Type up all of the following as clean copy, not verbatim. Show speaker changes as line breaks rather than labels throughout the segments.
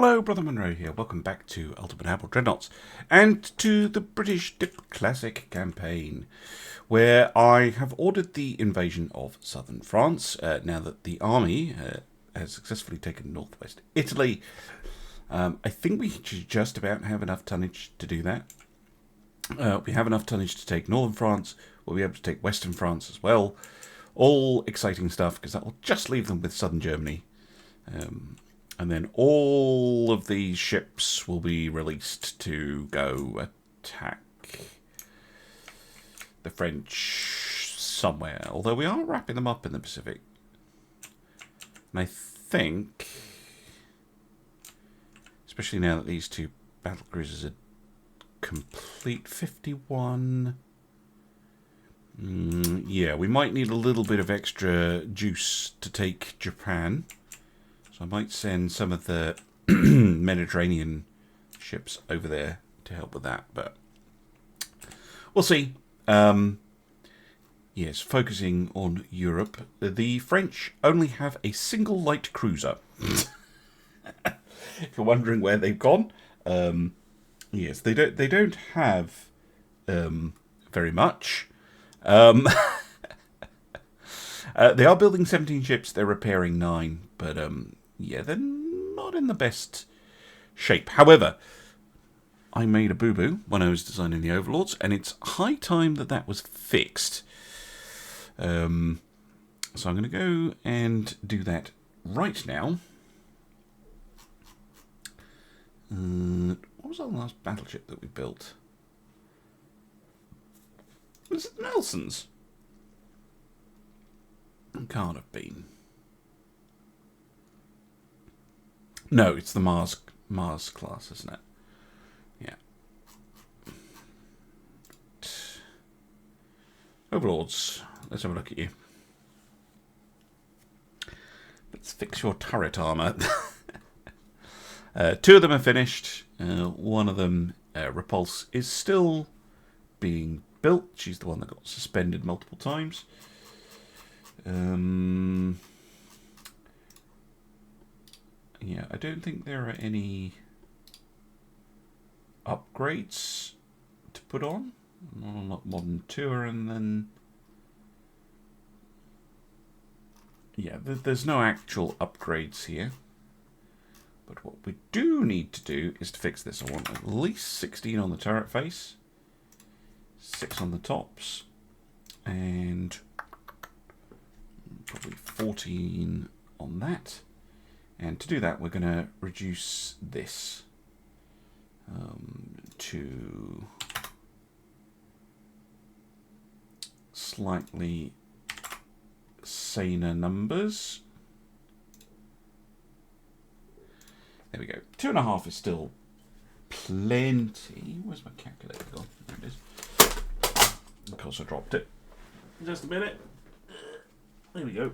Hello, Brother Monroe here. Welcome back to Ultimate Admiral Dreadnoughts and to the British Dip Classic campaign, where I have ordered the invasion of southern France now that the army has successfully taken northwest Italy. I think we just about have enough tonnage to do that. We have enough tonnage to take northern France. We'll be able to take western France as well. All exciting stuff, because that will just leave them with southern Germany. And then all of these ships will be released to go attack the French somewhere. Although we are wrapping them up in the Pacific. And I think, especially now that these two battle cruisers are complete 51... yeah, we might need a little bit of extra juice to take Japan. So I might send some of the Mediterranean ships over there to help with that, but we'll see. Yes, focusing on Europe, the French only have a single light cruiser. If you're wondering where they've gone, yes, they don't have very much. They are building 17 ships. They're repairing 9, but yeah, they're not in the best shape. However, I made a boo-boo when I was designing the Overlords, and it's high time that that was fixed. So I'm going to go and do that right now. What was our last battleship that we built? Was it Nelson's? It can't have been. No, it's the Mars class, isn't it? Yeah. Overlords, let's have a look at you. Let's fix your turret armour. 2 of them are finished. One of them, Repulse, is still being built. She's the one that got suspended multiple times. Yeah, I don't think there are any upgrades to put on. Not modern tour, and then yeah, there's no actual upgrades here. But what we do need to do is to fix this. I want at least 16 on the turret face, 6 on the tops, and probably 14 on that. And to do that, we're going to reduce this to slightly saner numbers. There we go. 2.5 is still plenty. Where's my calculator gone? There it is. Of course, I dropped it. Just a minute. There we go.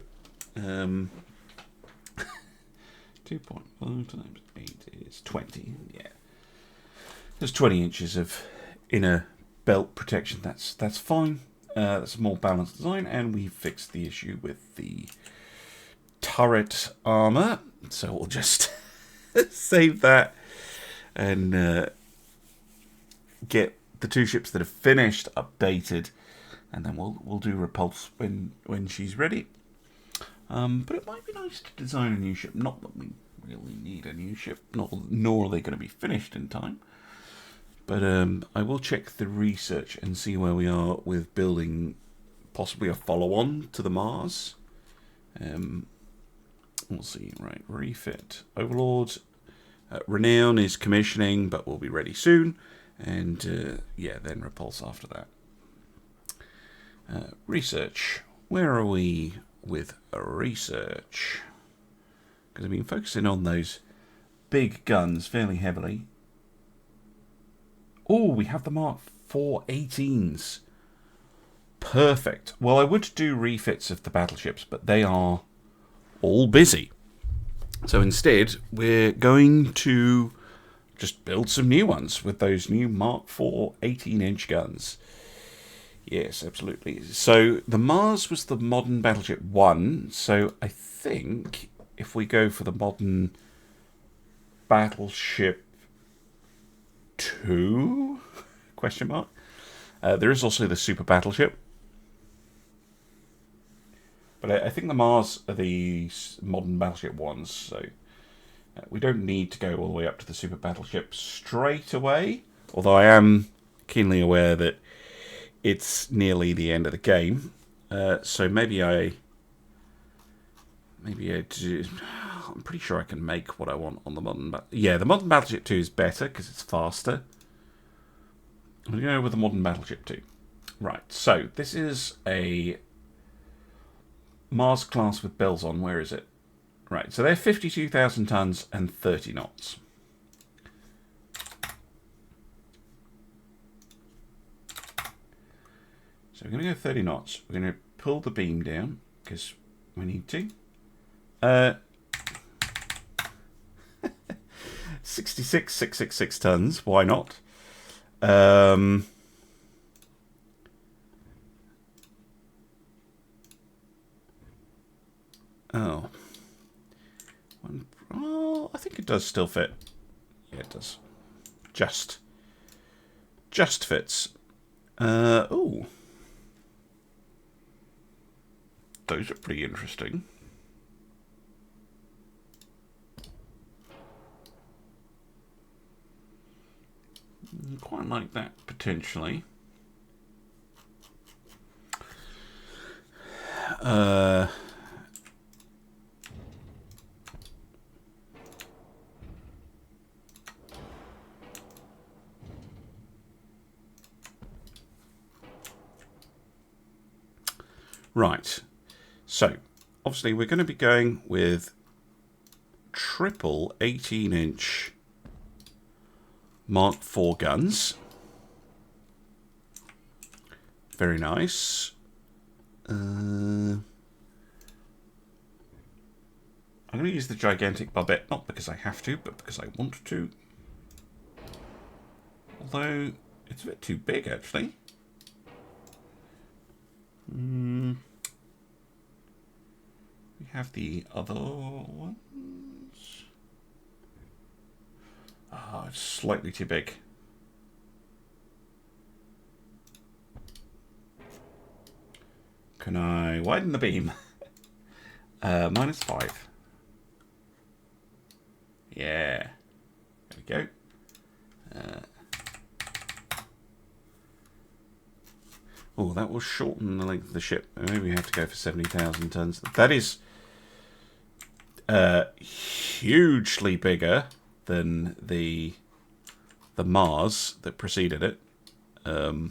2.5 times 8 is 20. Yeah. There's 20 inches of inner belt protection. That's fine. That's a more balanced design, and we fixed the issue with the turret armor. So we'll just save that and get the 2 ships that are finished updated, and then we'll do Repulse when she's ready. But it might be nice to design a new ship. Not that we really need a new ship, nor are they going to be finished in time. But I will check the research and see where we are with building possibly a follow-on to the Mars. We'll see. Right, refit. Overlord. Renown is commissioning, but will be ready soon. And yeah, then Repulse after that. Research. Where are we with research? Because I've been focusing on those big guns fairly heavily. Oh, we have the Mark 418s. Perfect. Well, I would do refits of the battleships, but they are all busy. So instead, we're going to just build some new ones with those new Mark 4 18-inch guns. Yes, absolutely. So the Mars was the modern battleship 1. So I think if we go for the modern Battleship 2? Question mark. There is also the Super Battleship. But I think the Mars are the modern Battleship ones, so we don't need to go all the way up to the Super Battleship straight away. Although I am keenly aware that it's nearly the end of the game. So maybe I do. I'm pretty sure I can make what I want on the modern. Yeah, the modern Battleship 2 is better because it's faster. I'm going to go with the modern Battleship 2. Right, so this is a Mars class with bells on. Where is it? Right, so they're 52,000 tons and 30 knots. So we're going to go 30 knots. We're going to pull the beam down because we need to. 66,666 tons. Why not? Oh. Oh, I think it does still fit. Yeah, it does. Just fits. Oh. Those are pretty interesting. Quite like that, potentially. Right. So, obviously, we're going to be going with triple 18-inch Mark IV guns. Very nice. I'm going to use the gigantic barbette, not because I have to, but because I want to. Although, it's a bit too big, actually. We have the other ones. Oh, it's slightly too big. Can I widen the beam? -5. Yeah. There we go. Oh, that will shorten the length of the ship. Maybe we have to go for 70,000 tons. That is hugely bigger than the Mars that preceded it. I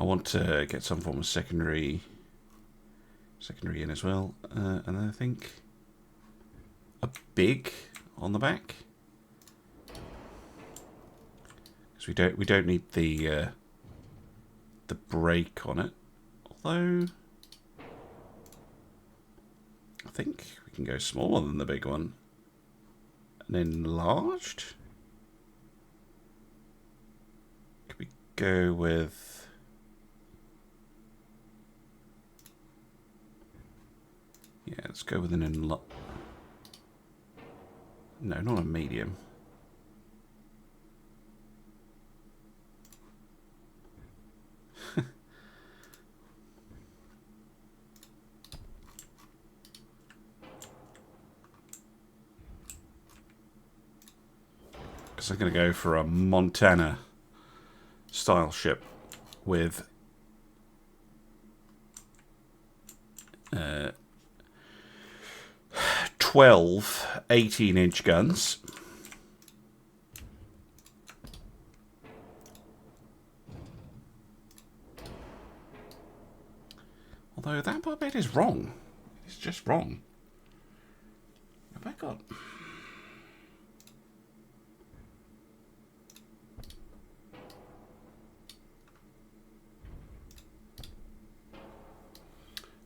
want to get some form of secondary in as well, and I think a big on the back, because we don't need the brake on it. Although I think we can go smaller than the big one and enlarged. Could we go with? Yeah, let's go with an enlarged. No, not a medium. Because I'm going to go for a Montana style ship with 12 18-inch guns. Although that barbette is wrong. It's just wrong. Have I got...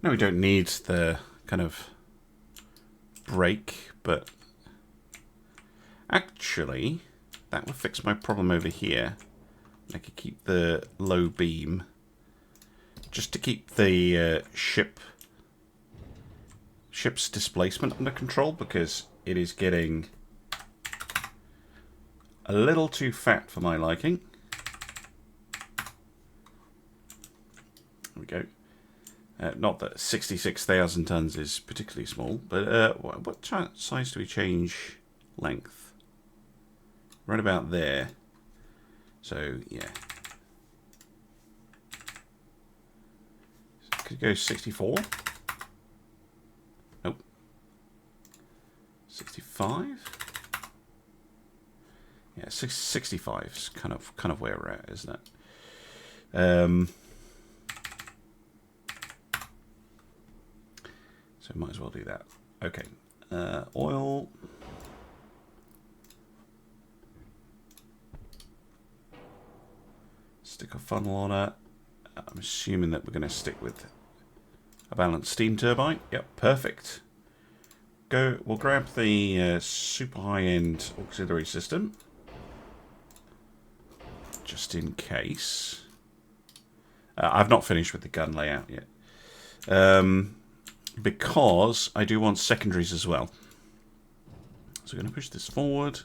No, we don't need the kind of brake, but actually that would fix my problem over here. I could keep the low beam just to keep the ship's displacement under control, because it is getting a little too fat for my liking. There we go. Not that 66,000 tons is particularly small, but what size do we change length? Right about there. So, yeah. So could go 64. Nope. 65. Yeah, 65 is kind of where we're at, isn't it? So might as well do that. Okay. Oil. Stick a funnel on it. I'm assuming that we're going to stick with a balanced steam turbine. Yep, perfect. We'll grab the super high-end auxiliary system, just in case. I've not finished with the gun layout yet, because I do want secondaries as well. So we're going to push this forward.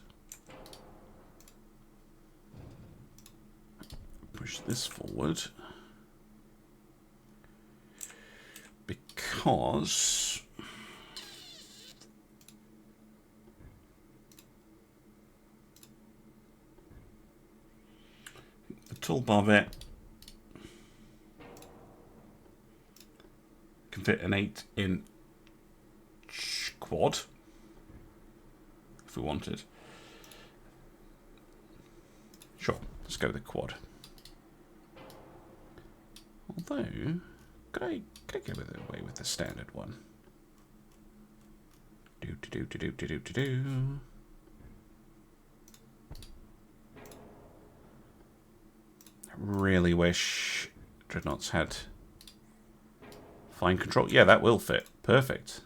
Push this forward, because the toolbar bit can fit an 8-inch quad if we wanted. Sure, let's go with the quad. Although, could I get away with the standard one? I really wish Dreadnoughts had fine control. Yeah, that will fit. Perfect.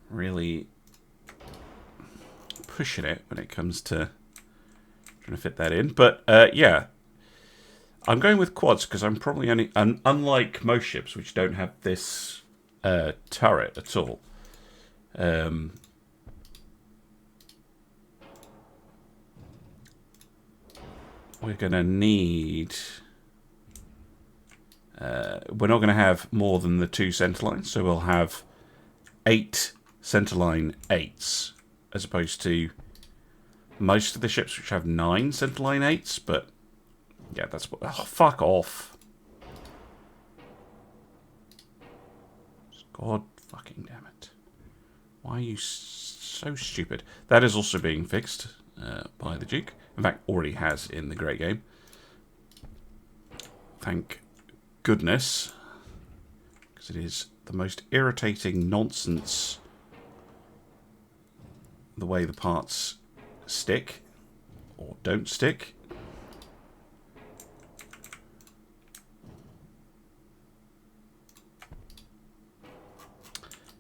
Really pushing it when it comes to trying to fit that in. But yeah, I'm going with quads because I'm probably only, unlike most ships which don't have this turret at all. We're going to need... we're not going to have more than the 2 centerlines, so we'll have 8 centerline 8s, as opposed to most of the ships which have 9 centerline 8s, but yeah, that's what... Oh, fuck off. God fucking damn it. Why are you so stupid? That is also being fixed by the Duke. In fact, already has in the Great Game. Thank goodness. Because it is the most irritating nonsense, the way the parts stick or don't stick.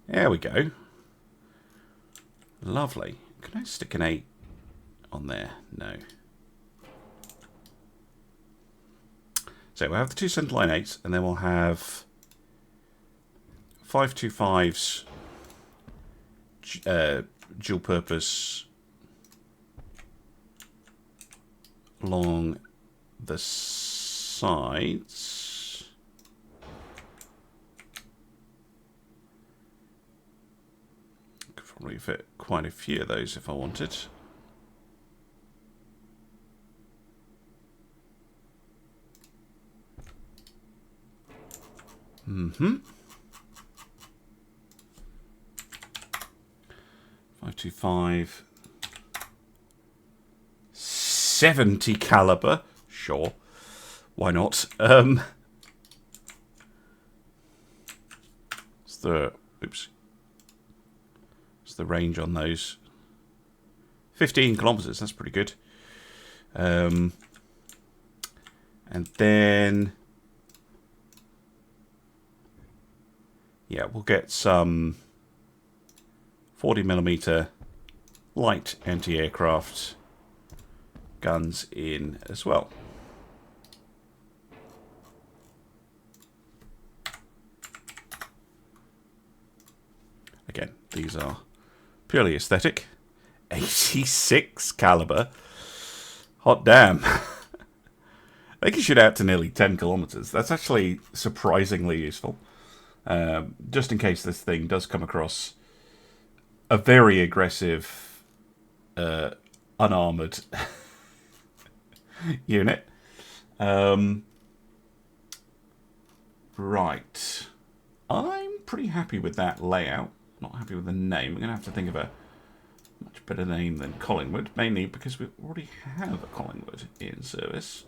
There we go. Lovely. Can I stick an 8 on there? No. So we'll have the 2 centerline 8s, and then we'll have 525s dual purpose along the sides. Could probably fit quite a few of those if I wanted. Mm-hmm. 525. 70 caliber. Sure. Why not? It's the... Oops. It's the range on those. 15 kilometers. That's pretty good. And then, yeah, we'll get some 40mm light anti-aircraft guns in as well. Again, these are purely aesthetic. 86 caliber. Hot damn. They can shoot out to nearly 10 kilometers. That's actually surprisingly useful. Just in case this thing does come across a very aggressive, unarmored unit. Right. I'm pretty happy with that layout. Not happy with the name. We're going to have to think of a much better name than Collingwood, mainly because we already have a Collingwood in service.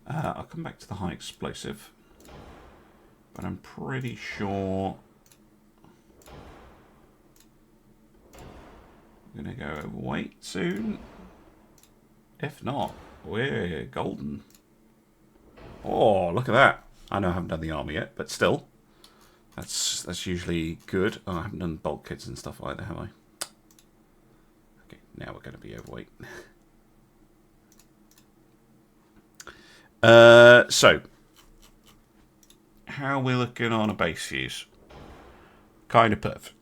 I'll come back to the high explosive, but I'm pretty sure I'm going to go overweight soon. If not, we're golden. Oh, look at that. I know I haven't done the army yet, but still. That's usually good. Oh, I haven't done bulk kits and stuff either, have I? Okay, now we're going to be overweight. So, how are we looking on a base fuse? Kind of perfect.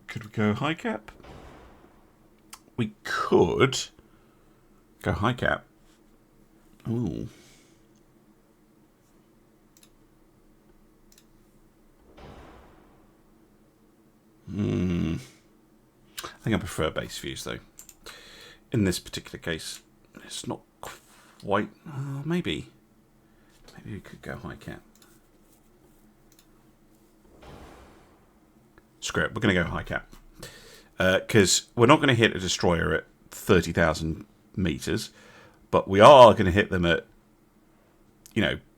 Could we go high cap? We could go high cap. Ooh. I think I prefer base fuse though. In this particular case, it's not quite. Maybe we could go high cap. Screw it. We're going to go high cap because we're not going to hit a destroyer at 30,000 meters, but we are going to hit them at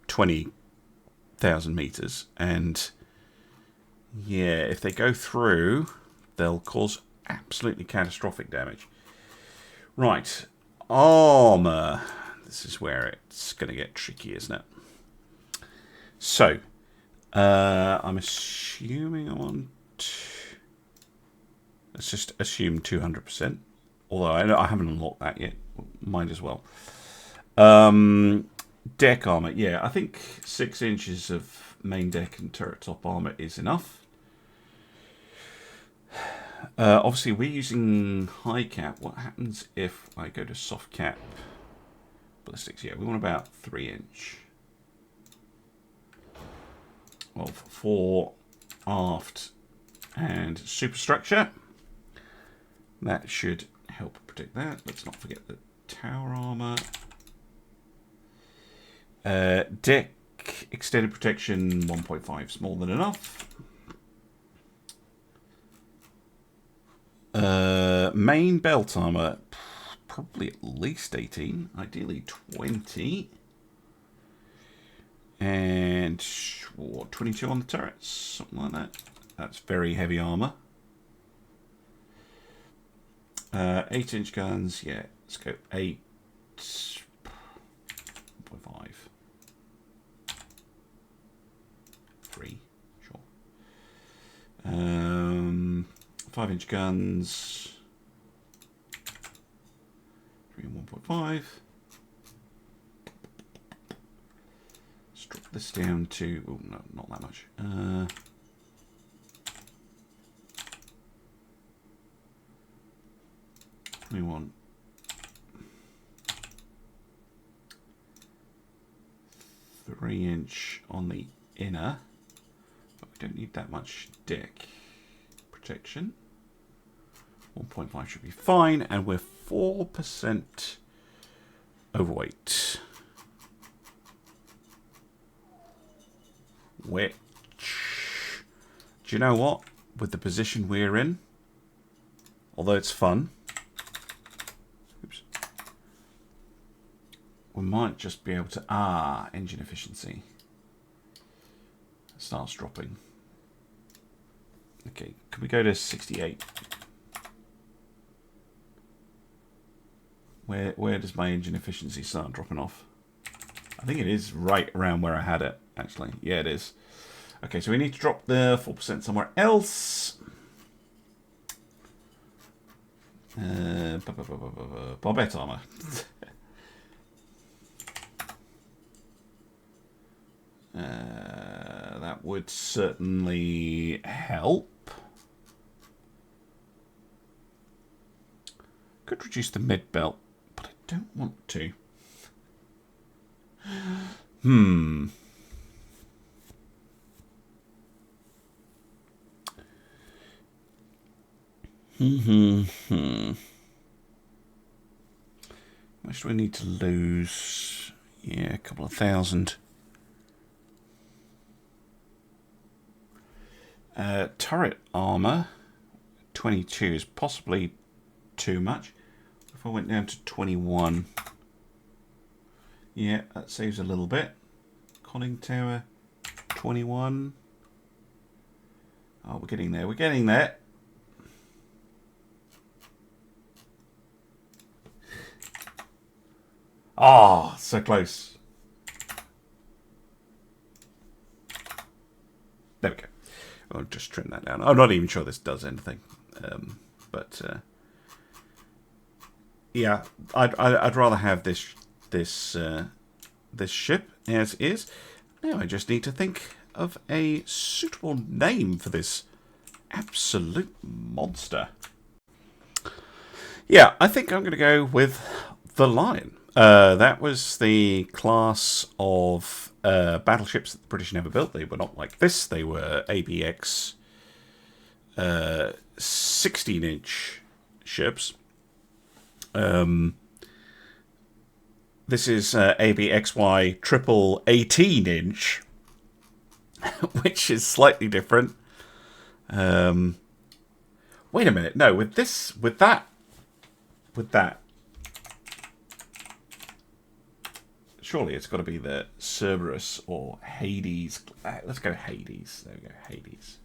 20,000 meters, and yeah, if they go through, they'll cause absolutely catastrophic damage. Right, armor. This is where it's going to get tricky, isn't it? So, I'm assuming I want. Let's just assume 200%. Although I haven't unlocked that yet. Might as well. Deck armor. Yeah, I think 6 inches of main deck and turret top armor is enough. Obviously, we're using high cap. What happens if I go to soft cap ballistics? Yeah, we want about 3 inch. Well, 4 aft and superstructure. That should help protect that. Let's not forget the tower armor. Deck extended protection 1.5 is more than enough. Main belt armor probably at least 18, ideally 20. And what, 22 on the turrets, something like that. That's very heavy armor. 8-inch guns, yeah, let's go 8.5. 3, sure. 5-inch guns, 3 and 1.5. Let's drop this down to, oh no, not that much. We want 3-inch on the inner, but we don't need that much deck protection. 1.5 should be fine, and we're 4% overweight. Which, do you know what? With the position we're in, although it's fun, we might just be able to... engine efficiency. Starts dropping. Okay, can we go to 68? Where does my engine efficiency start dropping off? I think it is right around where I had it, actually. Yeah, it is. Okay, so we need to drop the 4% somewhere else. Barbette armor. That would certainly help. Could reduce the mid belt, but I don't want to. How much do we need to lose? Yeah, a couple of thousand. Turret armor, 22 is possibly too much. If I went down to 21, yeah, that saves a little bit. Conning tower, 21. Oh, we're getting there. We're getting there. Ah, so close. There we go. I'll just trim that down. I'm not even sure this does anything, but yeah, I'd rather have this ship as is. Now I just need to think of a suitable name for this absolute monster. Yeah, I think I'm going to go with the Lion. That was the class of battleships that the British never built. They were not like this. They were ABX 16-inch ships. This is ABXY triple 18-inch, which is slightly different. Wait a minute. No, with that. Surely it's got to be the Cerberus or Hades. Let's go Hades. There we go, Hades.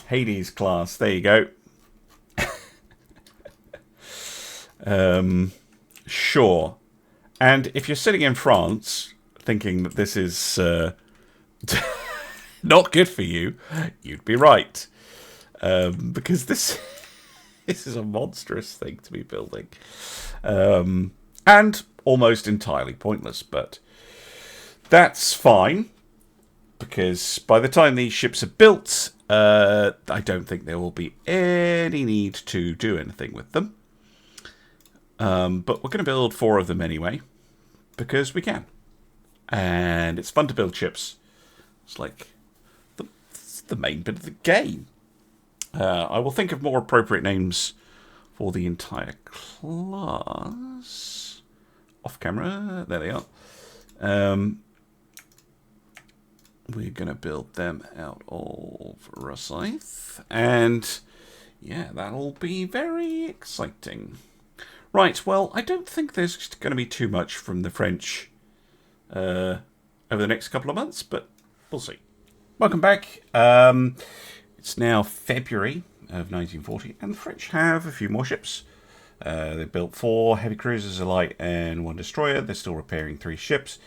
Hades class. There you go. Sure. And if you're sitting in France thinking that this is not good for you, you'd be right. Because this is a monstrous thing to be building. And almost entirely pointless, but that's fine, because by the time these ships are built, I don't think there will be any need to do anything with them. But we're going to build 4 of them anyway, because we can. And it's fun to build ships. It's like the main bit of the game. I will think of more appropriate names for the entire class. Off camera, there they are. We're going to build them out of Rosyth. And yeah, that'll be very exciting. Right, well, I don't think there's going to be too much from the French over the next couple of months, but we'll see. Welcome back. It's now February of 1940, and the French have a few more ships. They built 4 heavy cruisers, a light, and 1 destroyer. They're still repairing 3 ships.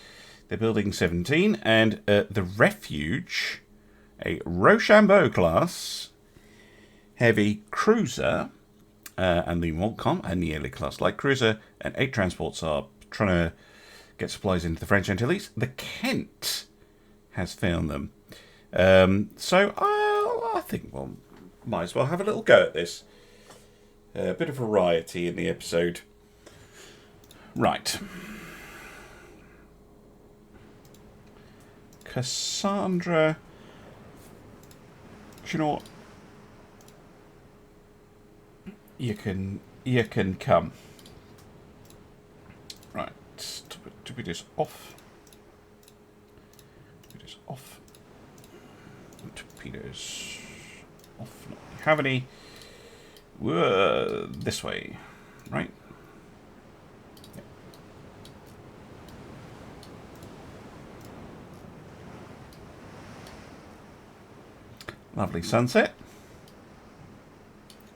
They're building 17, and the Refuge, a Rochambeau class heavy cruiser, and the Montcalm, a Niele class light cruiser, and 8 transports are trying to get supplies into the French Antilles. The Kent has found them. So I think we'll might as well have a little go at this. A bit of variety in the episode. Right. Cassandra. Do you know what? You can come. Right. Torpedoes off. Torpedoes off. Torpedoes off. Not have any. This way, right? Lovely sunset.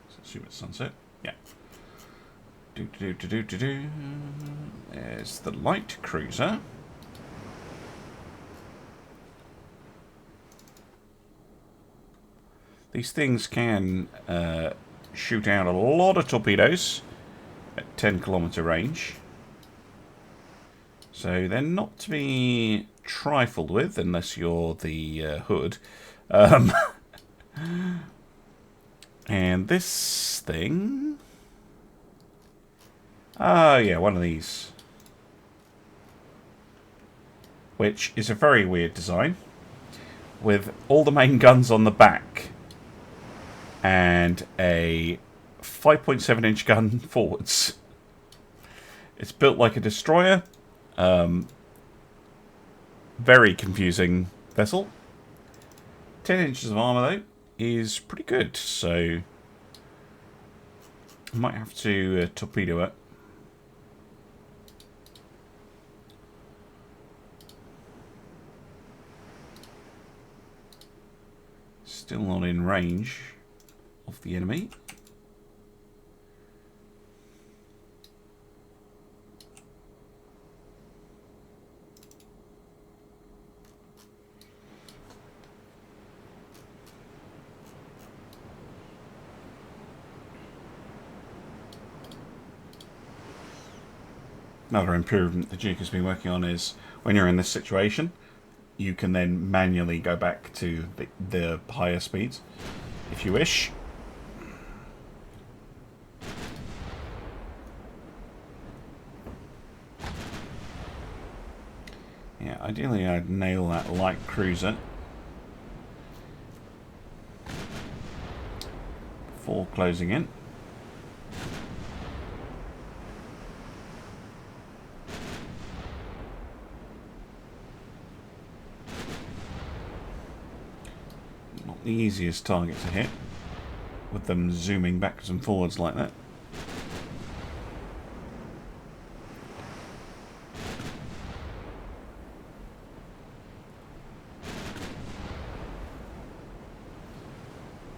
Let's assume it's sunset. Yeah. There's the light cruiser. These things can shoot out a lot of torpedoes at 10-kilometer range. So they're not to be trifled with unless you're the hood. And this thing... Oh, yeah, one of these. Which is a very weird design. With all the main guns on the back. And a 5.7-inch gun forwards. It's built like a destroyer. Very confusing vessel. 10 inches of armour, though, is pretty good. So, I might have to torpedo it. Still not in range of the enemy. Another improvement the Duke has been working on is when you're in this situation, you can then manually go back to the higher speeds if you wish. Yeah, ideally I'd nail that light cruiser before closing in. Not the easiest target to hit with them zooming backwards and forwards like that.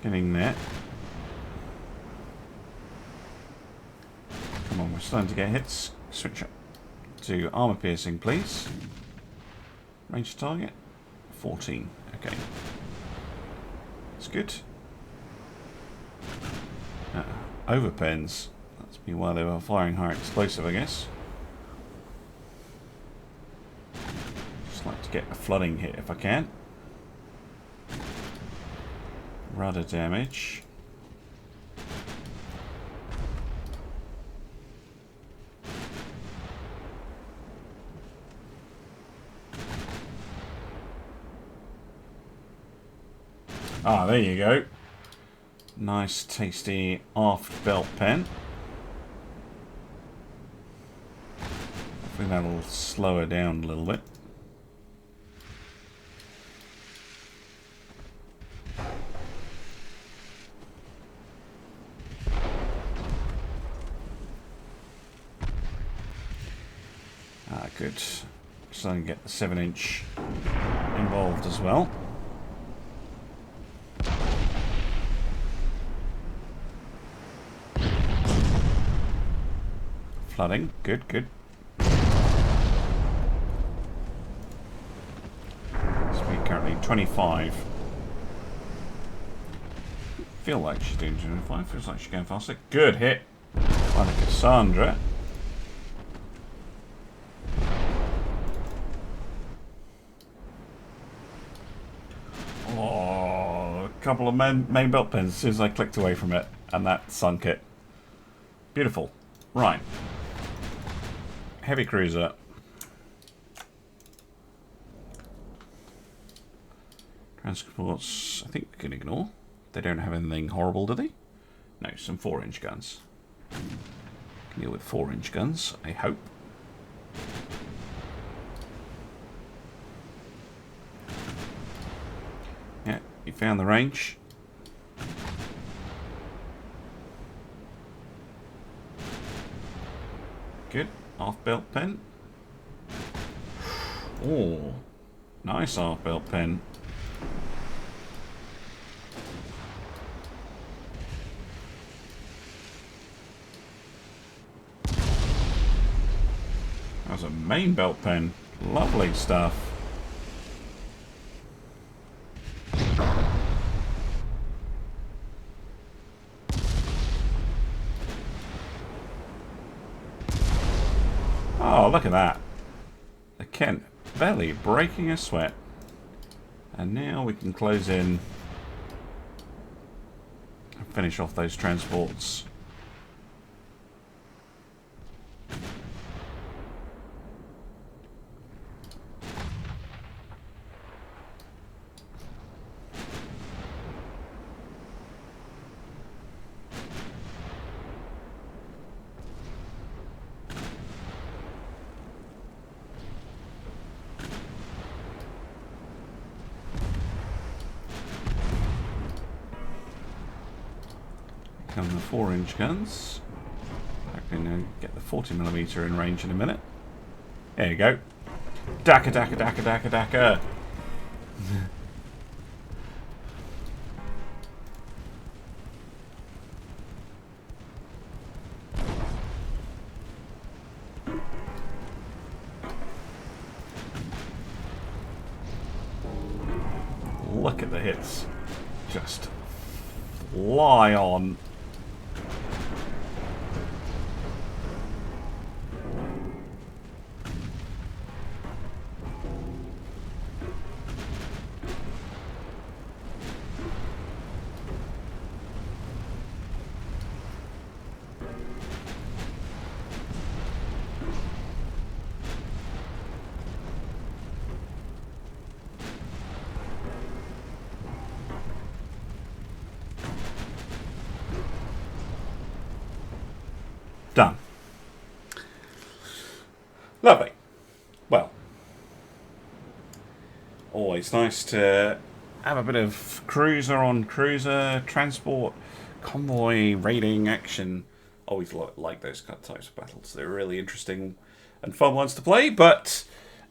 Getting there. Come on, we're starting to get hits. Switch up to armor piercing, please. Range target 14. Okay, that's good. Overpens. That's be why they were firing higher explosive, I guess. Just like to get a flooding hit if I can. Rudder damage. Ah, there you go. Nice, tasty aft belt pen. Hopefully that'll slow her down a little bit. Good. So I can get the 7-inch involved as well. Flooding. Good, good. Speed currently 25. Feel like she's doing 25. Feels like she's going faster. Good hit. By the Cassandra. Couple of main belt pins as soon as I clicked away from it, and that sunk it. Beautiful. Right. Heavy cruiser. Transports, I think we can ignore. They don't have anything horrible, do they? No, some 4-inch guns. Can deal with 4-inch guns, I hope. Yeah, you found the range. Good. Half belt pen. Oh, nice half belt pen. main belt pen. Lovely stuff. Oh, look at that. The Kent barely breaking a sweat. And now we can close in and finish off those transports. Come the 4-inch guns. I can get the 40mm in range in a minute. There you go. Daka daka daka daka daka. Look at the hits. Just fly on. Done. Lovely. Well, always nice to have a bit of cruiser on cruiser, transport, convoy, raiding action. Always like those kind of types of battles. They're really interesting and fun ones to play. But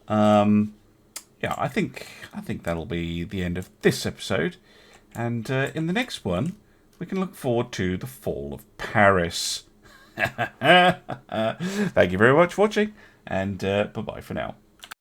yeah, I think that'll be the end of this episode. And in the next one, we can look forward to the fall of Paris. Thank you very much for watching, and bye-bye for now.